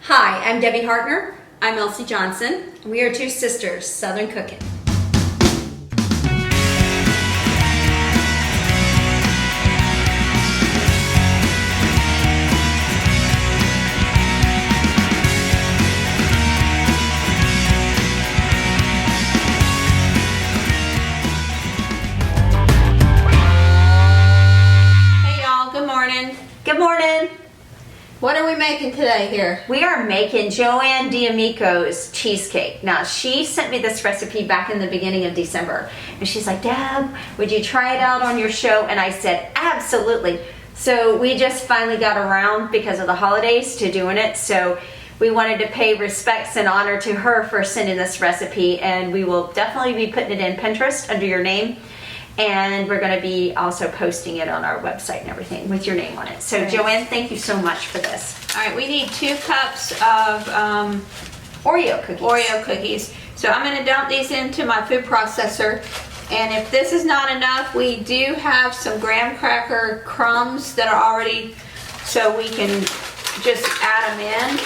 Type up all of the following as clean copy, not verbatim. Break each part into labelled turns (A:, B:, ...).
A: Hi, I'm Debbie Hartner.
B: I'm Elsie Johnson.
A: And we are two sisters, Southern Cooking.
B: Hey y'all, good morning.
A: Good morning.
B: What are we making today here?
A: We are making JoAnn D'Amico's cheesecake. Now, she sent me this recipe back in the beginning of December. And she's like, Deb, would you try it out on your show? And I said, absolutely. So we just finally got around, because of the holidays, to doing it. So we wanted to pay respects and honor to her for sending this recipe. And we will definitely be putting it in Pinterest under your name. And we're going to be also posting it on our website and everything with your name on it. So, JoAnn, thank you so much for this.
B: All right, we need 2 cups of
A: Oreo cookies.
B: So I'm going to dump these into my food processor. And if this is not enough, we do have some graham cracker crumbs that are already, so we can just add them in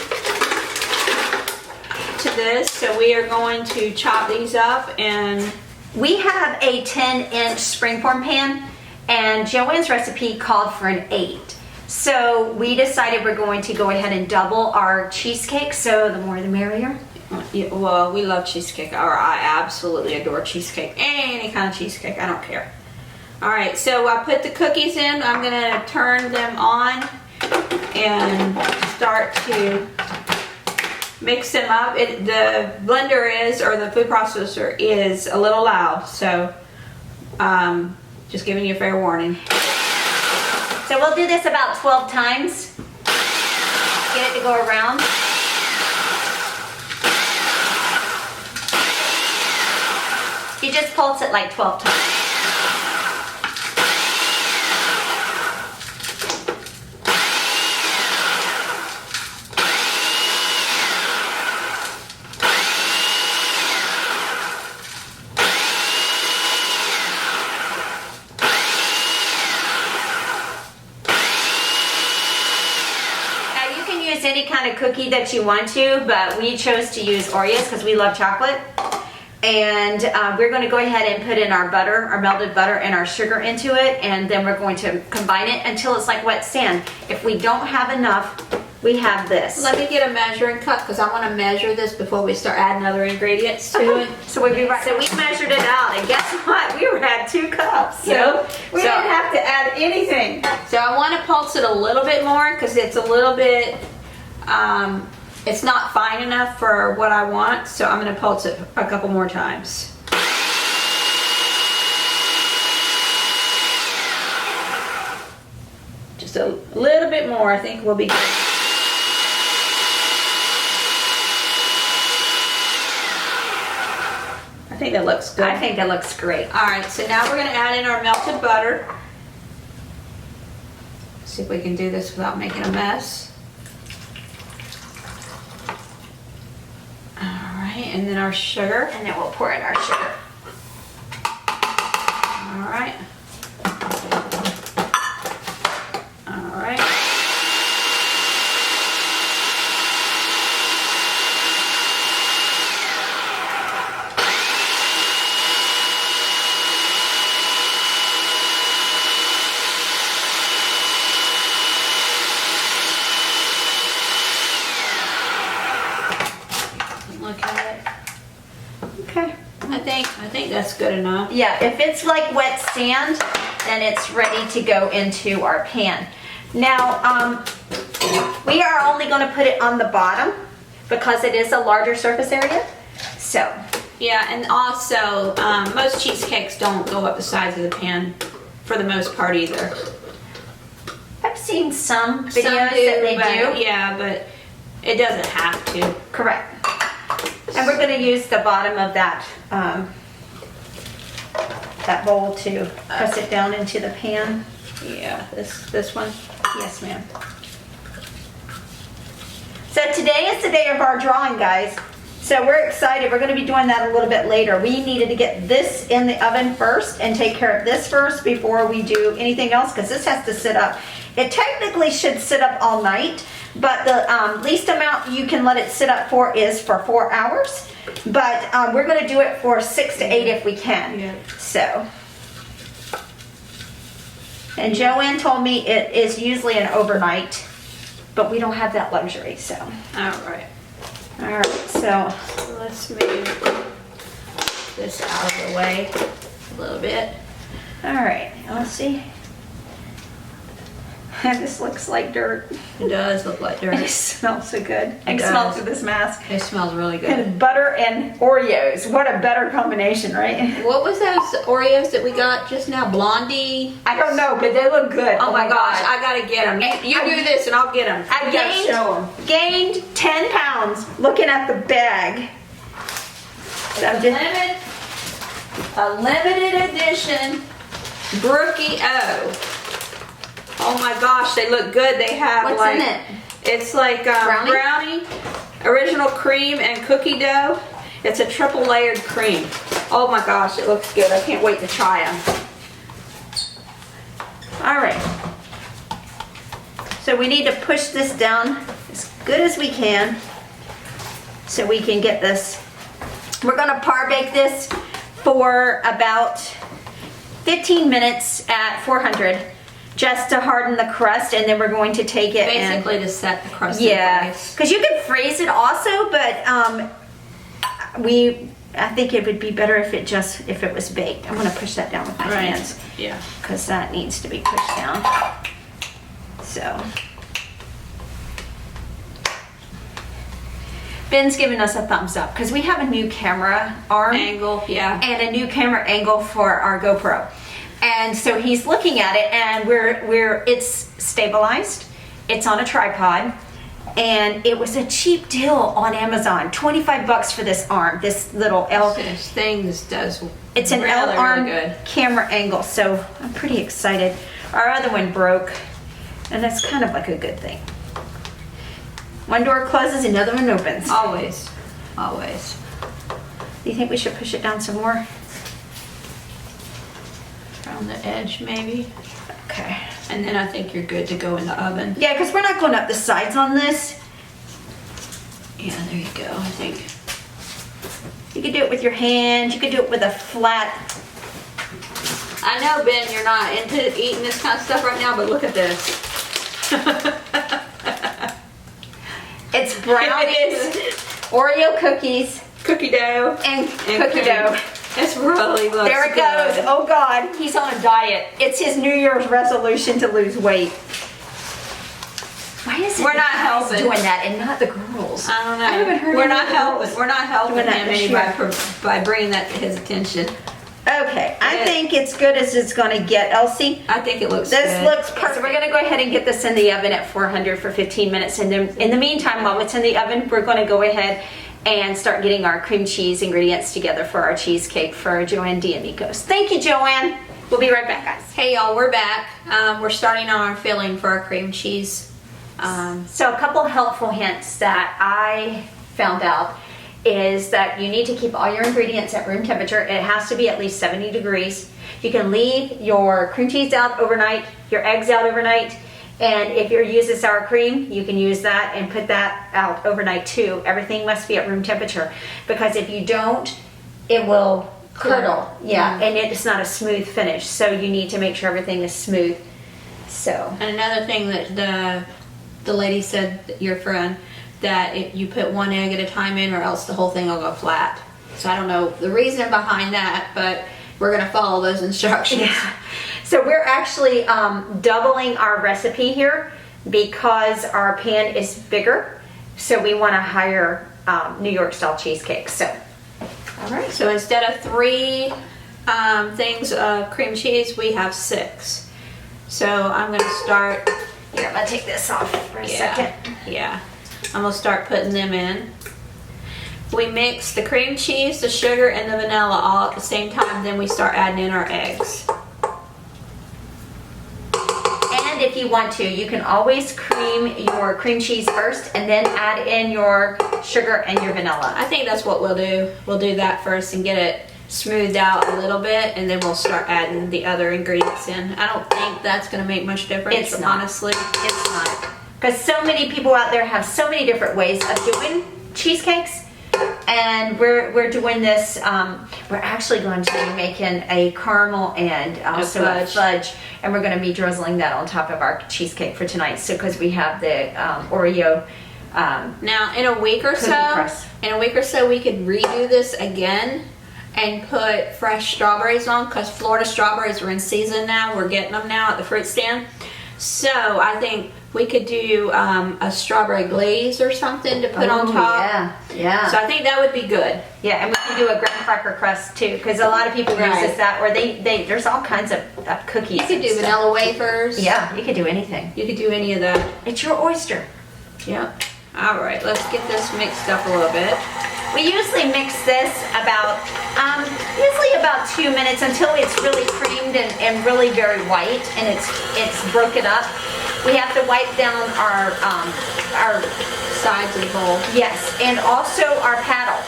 B: to this. So we are going to chop these up, and
A: we have a 10-inch springform pan, and JoAnn's recipe called for an 8. So we decided we're going to go ahead and double our cheesecake, so the more the merrier.
B: yeah, well, we love cheesecake, or I absolutely adore cheesecake. Any kind of cheesecake, I don't care. All right, so I put the cookies in. I'm gonna turn them on and start to mix them up. The blender is, or the food processor is, a little loud, so just giving you a fair warning.
A: So we'll do this about 12 times. Get it to go around. You just pulse it like 12 times. Any kind of cookie that you want to, but we chose to use Oreos because we love chocolate. And we're going to go ahead and put in our butter, our melted butter, and our sugar into it, and then we're going to combine it until it's like wet sand. If we don't have enough, we have this.
B: Let me get a measuring cup, because I want to measure this before we start adding other ingredients to it.
A: So we'll be right. So we measured it out, and guess what? We had 2 cups. So we didn't have to add anything.
B: So I want to pulse it a little bit more, because it's a little bit, it's not fine enough for what I want, so I'm going to pulse it a couple more times. Just a little bit more, I think will be good. I think that looks good.
A: I think that looks great.
B: All right, so now we're going to add in our melted butter. See if we can do this without making a mess. And then our sugar.
A: And then we'll pour in our sugar.
B: All right. All right. Look at it.
A: Okay.
B: I think that's good enough.
A: Yeah, if it's like wet sand, then it's ready to go into our pan. Now, we are only going to put it on the bottom because it is a larger surface area. So,
B: yeah, and also most cheesecakes don't go up the sides of the pan for the most part either.
A: I've seen some videos that they do.
B: Yeah, but it doesn't have to.
A: Correct. And we're going to use the bottom of that that bowl to press it down into the pan.
B: Yeah, this one.
A: Yes, ma'am. So today is the day of our drawing, guys. So we're excited. We're going to be doing that a little bit later. We needed to get this in the oven first and take care of this first before we do anything else, because this has to sit up. It technically should sit up all night, but the least amount you can let it sit up for is for 4 hours. But we're going to do it for 6 to 8 if we can.
B: Yeah.
A: So, and JoAnn told me it is usually an overnight, but we don't have that luxury. So,
B: All right.
A: So
B: Let's move this out of the way a little bit.
A: all right. Let's see. This looks like dirt.
B: It does look like dirt.
A: It smells so good. I can
B: does.
A: smell through this mask.
B: It smells really good.
A: And butter and Oreos. What a better combination, right?
B: What was those Oreos that we got just now? Blondie?
A: I don't know, but they look good.
B: Oh my gosh, I gotta get them. You do this and I'll get them.
A: I gained 10 pounds looking at the bag. So I'm just,
B: A limited edition Brookie O. Oh my gosh, they look good. They have
A: what's
B: like
A: in it?
B: it's like
A: Brownie?
B: brownie, original cream, and cookie dough. It's a triple layered cream. Oh my gosh, it looks good. I can't wait to try them.
A: All right. So we need to push this down as good as we can so we can get this. We're gonna par bake this for about 15 minutes at 400 just to harden the crust, and then we're going to take it
B: Basically to set the crust in
A: yeah,
B: place.
A: because you can freeze it also, but I think it would be better if it was baked. I'm gonna push that down with my hands
B: Yeah.
A: because that needs to be pushed down. So Ben's giving us a thumbs up because we have a new camera arm
B: Angle, yeah.
A: and a new camera angle for our GoPro. And so he's looking at it, and it's stabilized. It's on a tripod, and it was a cheap deal on Amazon. 25 bucks for this arm, this little L.
B: This thing does.
A: It's an
B: really,
A: L arm
B: really good.
A: camera angle, so I'm pretty excited. Our other one broke, and that's kind of like a good thing. One door closes, another one opens.
B: Always, always.
A: Do you think we should push it down some more?
B: Around the edge, maybe.
A: Okay.
B: And then I think you're good to go in the oven.
A: Yeah, because we're not going up the sides on this.
B: Yeah, there you go. I think.
A: You could do it with your hands. You could do it with a flat.
B: I know, Ben, you're not into eating this kind of stuff right now, but look at this.
A: It's brownies, Oreo cookies,
B: Cookie dough.
A: and cookie
B: cream.
A: dough.
B: This really looks
A: There it
B: good.
A: goes. Oh God, he's on a diet. It's his New Year's resolution to lose weight. Why is it
B: We're
A: the
B: not
A: guys
B: helping.
A: doing that and not the girls?
B: I don't know.
A: I haven't heard
B: We're
A: any
B: not
A: of the
B: helping.
A: girls
B: We're not helping
A: doing
B: him
A: that this
B: any
A: year.
B: by bringing that to his attention.
A: Okay, I
B: Yeah.
A: think it's good as it's going to get, Elsie.
B: I think it looks
A: This
B: good.
A: looks perfect. So we're going to go ahead and get this in the oven at 400 for 15 minutes. And then in the meantime, while it's in the oven, we're going to go ahead and start getting our cream cheese ingredients together for our cheesecake for JoAnn D'Amico's. Thank you, JoAnn. We'll be right back, guys.
B: Hey y'all, we're back. We're starting on our filling for our cream cheese.
A: So a couple helpful hints that I found out is that you need to keep all your ingredients at room temperature. It has to be at least 70 degrees. You can leave your cream cheese out overnight, your eggs out overnight, and if you're using sour cream, you can use that and put that out overnight too. Everything must be at room temperature because if you don't, it will curdle. Yeah, and it's not a smooth finish. So you need to make sure everything is smooth. So.
B: And another thing that the lady said, your friend, that if you put one egg at a time in or else the whole thing will go flat. So I don't know the reason behind that, but we're going to follow those instructions.
A: Yeah. So we're actually doubling our recipe here because our pan is bigger. So we want a higher New York style cheesecake. So, all right.
B: So instead of 3 things of cream cheese, we have 6. So I'm going to start.
A: Here, I'm going to take this off for a second.
B: Yeah. I'm going to start putting them in. We mix the cream cheese, the sugar, and the vanilla all at the same time. Then we start adding in our eggs.
A: And if you want to, you can always cream your cream cheese first and then add in your sugar and your vanilla.
B: I think that's what we'll do. We'll do that first and get it smoothed out a little bit, and then we'll start adding the other ingredients in. I don't think that's going to make much difference,
A: It's not.
B: honestly.
A: It's not. Because so many people out there have so many different ways of doing cheesecakes. And we're doing this, we're actually going to be making a caramel and also a fudge. And we're going to be drizzling that on top of our cheesecake for tonight. So because we have the Oreo
B: Now, in a week or
A: crust.
B: so, we could redo this again and put fresh strawberries on, because Florida strawberries are in season now. We're getting them now at the fruit stand. So I think we could do a strawberry glaze or something to put on top.
A: Yeah.
B: So I think that would be good.
A: Yeah, and we can do a graham cracker crust too, because a lot of people use that, or they there's all kinds of cookies.
B: You could do vanilla wafers.
A: Yeah, you could do anything.
B: You could do any of that.
A: It's your oyster.
B: Yep. All right, let's get this mixed up a little bit.
A: We usually mix this about, usually about 2 minutes until it's really creamed and really very white and it's broken up. We have to wipe down our
B: Sides of the bowl.
A: yes, and also our paddle.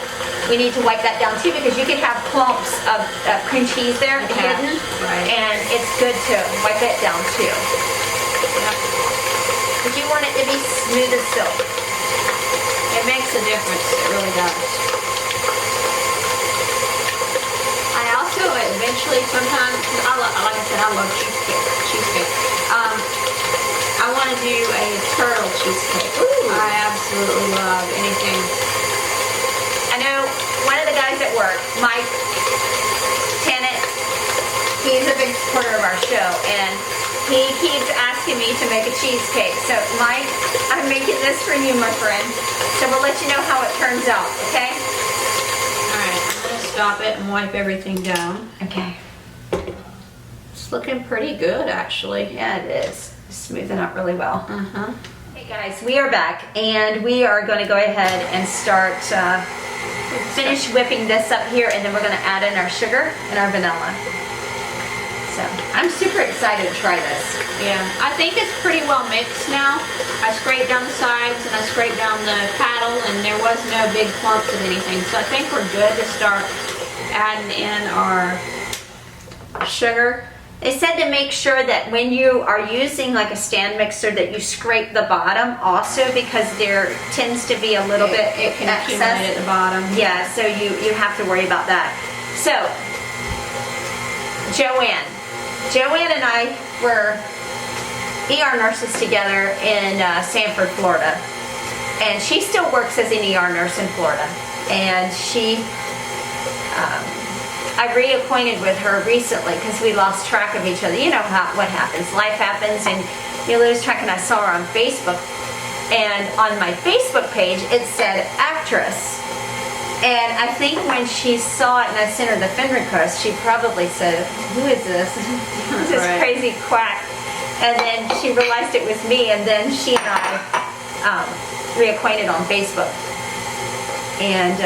A: We need to wipe that down too, because you can have clumps of cream cheese there hidden,
B: right.
A: and it's good to wipe it down too.
B: Yep.
A: Because you want it to be smooth as silk.
B: It makes a difference. It really does. I also eventually sometimes, like I said, I love cheesecake. I want to do a turtle cheesecake.
A: Ooh.
B: I absolutely love anything.
A: I know one of the guys at work, Mike Tennant, he's a big supporter of our show, and he keeps asking me to make a cheesecake. So, Mike, I'm making this for you, my friend. So we'll let you know how it turns out, okay?
B: Alright, I'm going to stop it and wipe everything down.
A: Okay.
B: It's looking pretty good, actually.
A: Yeah, it is. Smoothing out really well.
B: Uh-huh.
A: Hey guys, we are back, and we are going to go ahead and start, finish whipping this up here, and then we're going to add in our sugar and our vanilla. So, I'm super excited to try this.
B: Yeah, I think it's pretty well mixed now. I scraped down the sides and I scraped down the paddle, and there was no big clumps of anything. So I think we're good to start adding in our sugar.
A: They said to make sure that when you are using like a stand mixer that you scrape the bottom also, because there tends to be a little bit
B: It can
A: excess
B: accumulate at the bottom.
A: Yeah, so you have to worry about that. So, JoAnn and I were ER nurses together in Sanford, Florida. And she still works as an ER nurse in Florida. And I reacquainted with her recently because we lost track of each other. You know what happens. Life happens and you lose track, and I saw her on Facebook. And on my Facebook page, it said actress. And I think when she saw it and I sent her the friend request, she probably said, who is this? Who's this
B: Right.
A: crazy quack? And then she realized it was me, and then she and I reacquainted on Facebook. And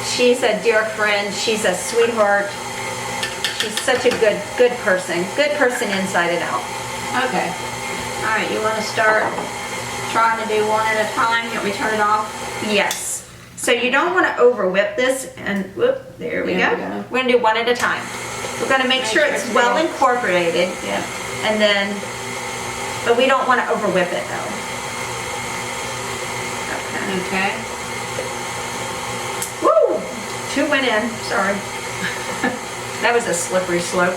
A: she's a dear friend. She's a sweetheart. She's such a good person. Good person inside and out.
B: Okay. All right, you want to start trying to do one at a time? You want me to turn it off?
A: Yes. So you don't want to over whip this, and whoop, there we
B: There
A: go.
B: we go.
A: We're going to do one at a time. We're going to make sure it's well incorporated.
B: Yeah.
A: And then, but we don't want to over whip it though. Okay.
B: Okay.
A: Woo! 2 went in, sorry. That was a slippery slope.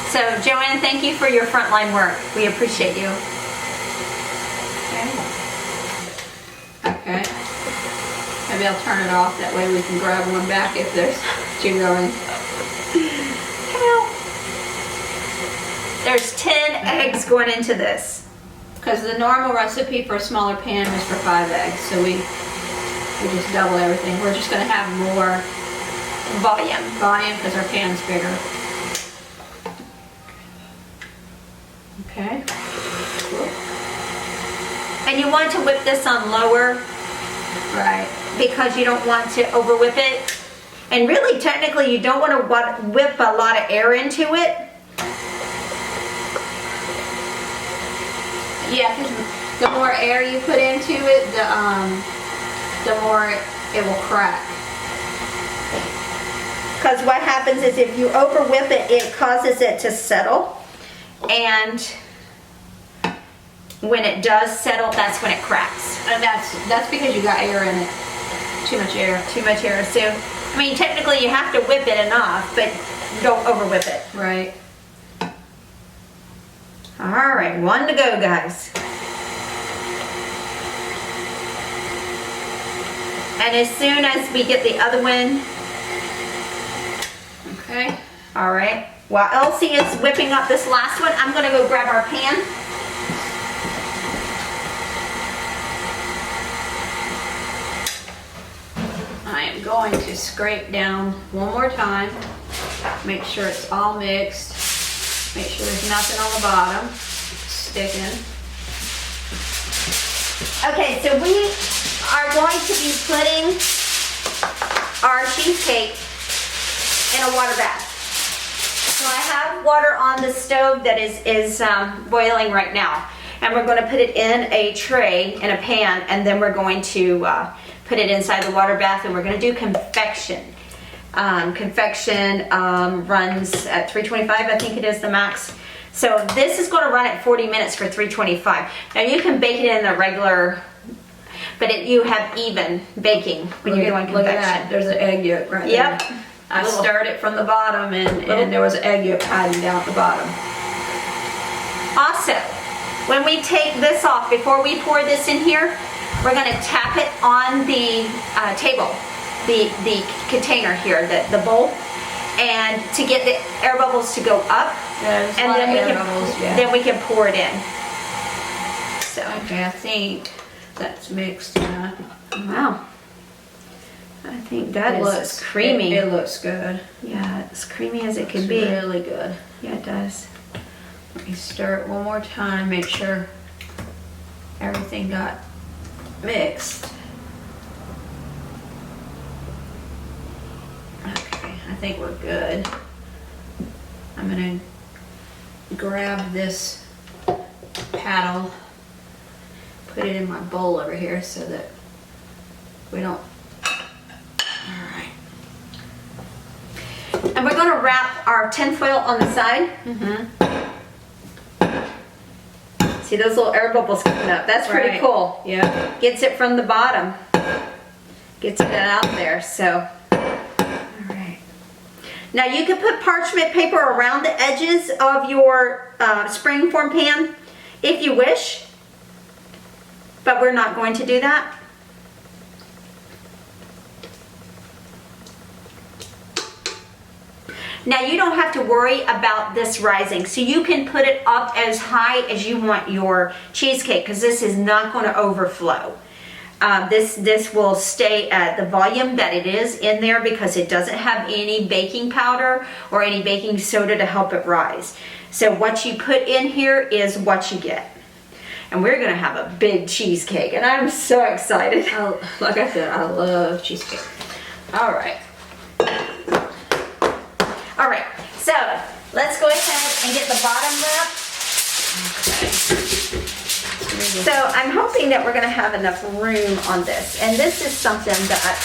A: So, JoAnn, thank you for your frontline work. We appreciate you.
B: Okay. Maybe I'll turn it off. That way we can grab one back if there's two going.
A: Help. There's 10 eggs going into this.
B: Because the normal recipe for a smaller pan was for 5 eggs, so we just double everything. We're just going to have more
A: Volume.
B: because our pan's bigger. Okay.
A: And you want to whip this on lower
B: Right.
A: because you don't want to over whip it. And really, technically, you don't want to whip a lot of air into it.
B: Yeah, because The more air you put into it, the more it will crack.
A: Because what happens is if you over whip it, it causes it to settle. And when it does settle, that's when it cracks.
B: And that's because you got air in it. Too much air.
A: Too much air. So, I mean, technically you have to whip it enough, but don't over whip it.
B: Right.
A: All right, 1 to go, guys. And as soon as we get the other one,
B: Okay.
A: all right, while Elsie is whipping up this last one, I'm gonna go grab our pan.
B: I am going to scrape down one more time. Make sure it's all mixed. Make sure there's nothing on the bottom sticking.
A: Okay, so we are going to be putting our cheesecake in a water bath. So I have water on the stove that is boiling right now. And we're going to put it in a tray, in a pan, and then we're going to put it inside the water bath, and we're going to do confection. Confection runs at 325, I think it is the max. So this is going to run at 40 minutes for 325. Now you can bake it in the regular, but you have even baking when you're doing confection.
B: Look at that. There's an egg yolk right
A: Yep.
B: there. I stirred it from the bottom, and there was an egg yolk hiding down at the bottom.
A: Also, when we take this off, before we pour this in here, we're going to tap it on the table, the container here, the bowl, and to get the air bubbles to go up,
B: There's a
A: and
B: lot
A: then
B: of
A: we
B: air
A: can
B: bubbles, yeah.
A: then we can pour it in. So,
B: Okay, I think that's mixed now.
A: wow, I think that
B: It
A: is
B: looks
A: creamy.
B: It looks good.
A: Yeah, it's creamy as it can
B: It's
A: be.
B: really good.
A: Yeah, it does.
B: Let me stir it one more time, make sure everything got mixed. Okay, I think we're good. I'm gonna grab this paddle, put it in my bowl over here so that we don't. Alright.
A: And we're going to wrap our tinfoil on the side. See those little air bubbles coming up? That's pretty
B: Right.
A: cool.
B: Yeah.
A: Gets it from the bottom. Gets it out there, so. Alright. Now you can put parchment paper around the edges of your springform pan if you wish, but we're not going to do that. Now you don't have to worry about this rising, so you can put it up as high as you want your cheesecake, because this is not going to overflow. This will stay at the volume that it is in there because it doesn't have any baking powder or any baking soda to help it rise. So what you put in here is what you get. And we're going to have a big cheesecake, and I'm so excited.
B: Like I said, I love cheesecake.
A: All right. All right, so let's go ahead and get the bottom wrap. So I'm hoping that we're gonna have enough room on this. And this is something that,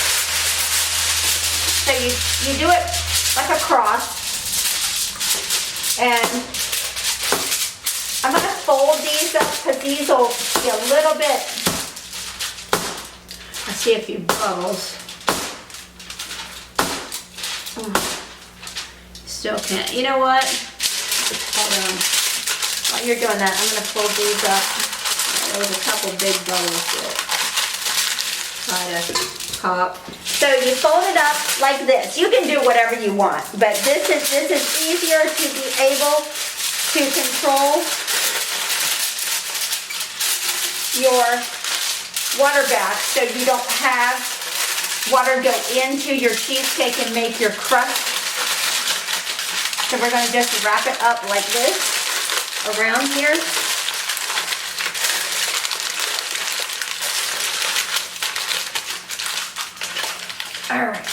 A: so you do it like a cross. And I'm gonna fold these up because these will be a little bit,
B: I see a few bubbles. Still can't. You know what? Hold on.
A: while you're doing that, I'm gonna fold these up.
B: There was a couple big bubbles that try to pop.
A: So you fold it up like this. You can do whatever you want, but this is easier to be able to control your water bath so you don't have water go into your cheesecake and make your crust. So we're going to just wrap it up like this around here. All right.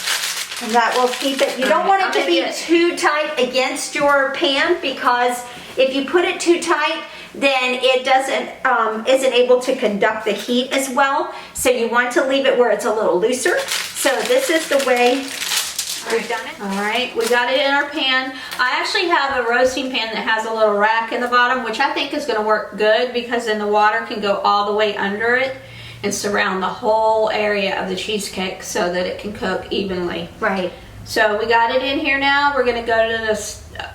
A: And that will keep it. You don't want it to be too tight against your pan because If you put it too tight, then it isn't able to conduct the heat as well. So you want to leave it where it's a little looser. So this is the way we've done it.
B: All right, we got it in our pan. I actually have a roasting pan that has a little rack in the bottom, which I think is going to work good because then the water can go all the way under it and surround the whole area of the cheesecake so that it can cook evenly.
A: Right.
B: So we got it in here now. We're going to go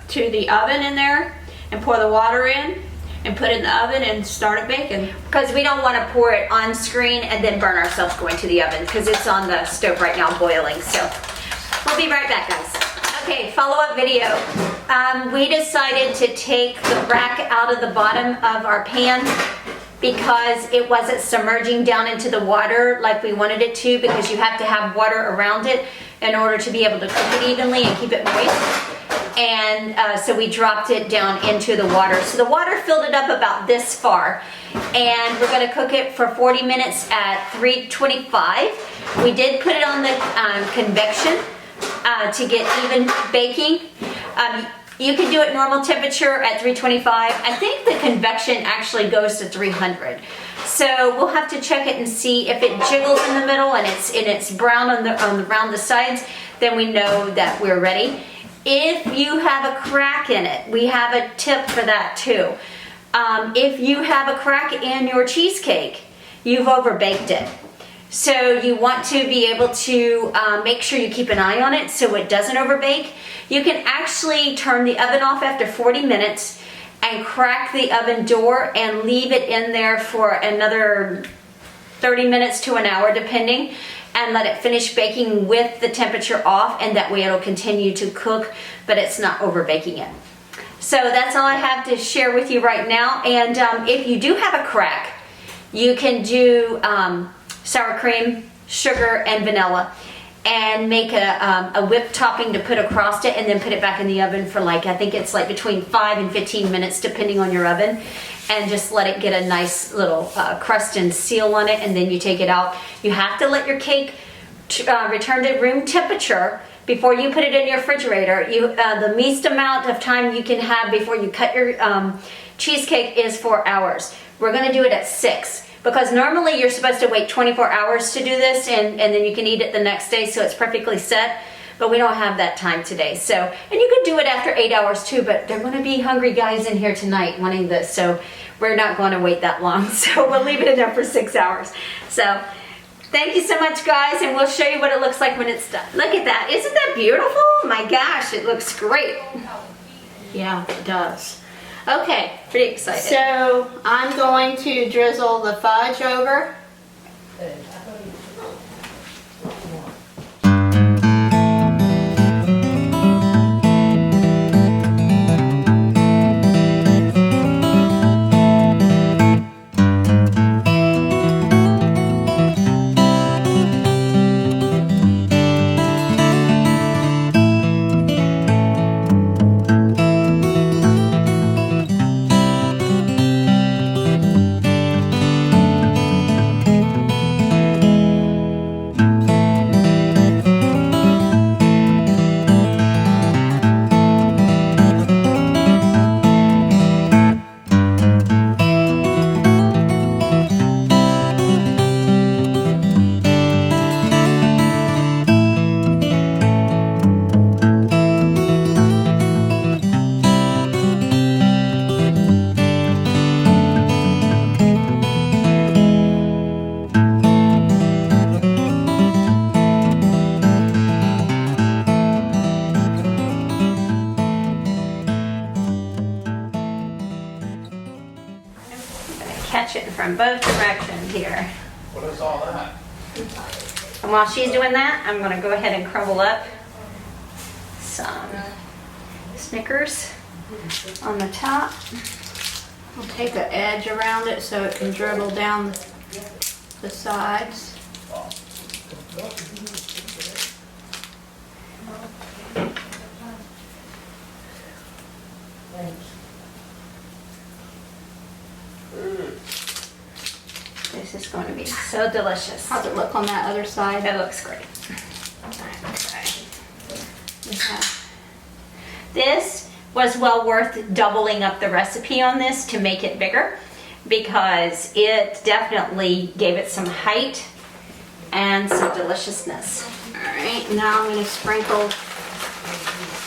B: to the oven in there and pour the water in and put it in the oven and start it baking.
A: Because we don't want to pour it on screen and then burn ourselves going to the oven because it's on the stove right now boiling. So we'll be right back, guys. Okay, follow-up video. We decided to take the rack out of the bottom of our pan because it wasn't submerging down into the water like we wanted it to, because you have to have water around it in order to be able to cook it evenly and keep it moist. And so we dropped it down into the water. So the water filled it up about this far. And we're going to cook it for 40 minutes at 325. We did put it on the convection to get even baking. You can do it normal temperature at 325. I think the convection actually goes to 300. So we'll have to check it and see if it jiggles in the middle and it's brown around the sides, then we know that we're ready. If you have a crack in it, we have a tip for that too. If you have a crack in your cheesecake, you've overbaked it. So you want to be able to make sure you keep an eye on it so it doesn't overbake. You can actually turn the oven off after 40 minutes and crack the oven door and leave it in there for another 30 minutes to an hour depending, and let it finish baking with the temperature off, and that way it'll continue to cook, but it's not over baking it. So that's all I have to share with you right now. And if you do have a crack, you can do sour cream, sugar, and vanilla, and make a whipped topping to put across it, and then put it back in the oven for I think it's between 5 and 15 minutes depending on your oven, and just let it get a nice little crust and seal on it, and then you take it out. You have to let your cake return to room temperature before you put it in your refrigerator. The least amount of time you can have before you cut your cheesecake is 4 hours. We're going to do it at 6. Because normally you're supposed to wait 24 hours to do this, and then you can eat it the next day, so it's perfectly set. But we don't have that time today. So, and you could do it after 8 hours too, but there are going to be hungry guys in here tonight wanting this, so we're not going to wait that long. So we'll leave it in there for 6 hours. So thank you so much, guys, and we'll show you what it looks like when it's done. Look at that. Isn't that beautiful? My gosh, it looks great.
B: Yeah, it does. Okay,
A: Pretty excited.
B: so I'm going to drizzle the fudge over.
A: Catch it from both directions here.
C: What is all that?
A: And while she's doing that, I'm going to go ahead and crumble up some Snickers on the top.
B: I'll take the edge around it so it can dribble down the sides.
A: This is going to be so delicious.
B: How's it look on that other side?
A: It looks great.
B: Okay.
A: This was well worth doubling up the recipe on this to make it bigger, because it definitely gave it some height and some deliciousness.
B: All right, now I'm going to sprinkle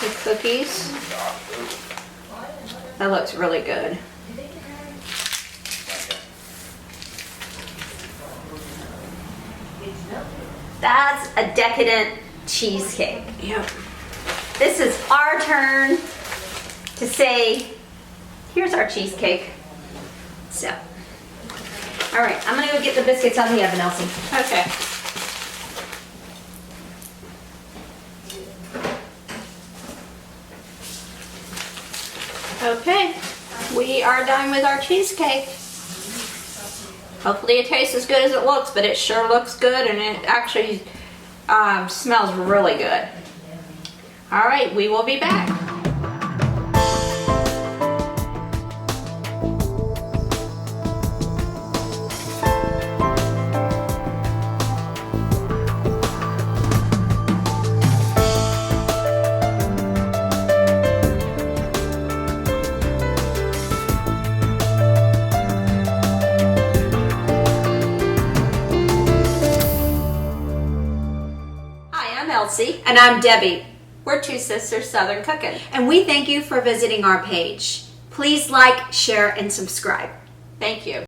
B: the cookies. That looks really good.
A: That's a decadent cheesecake.
B: Yep.
A: This is our turn to say, here's our cheesecake. So, all right, I'm gonna go get the biscuits out of the oven, Elsie.
B: Okay. Okay, we are done with our cheesecake. Hopefully it tastes as good as it looks, but it sure looks good, and it actually smells really good. All right, we will be back.
A: Elsie.
B: And I'm Debbie.
A: We're two sisters Southern cooking.
B: And we thank you for visiting our page. Please like, share, and subscribe.
A: Thank you.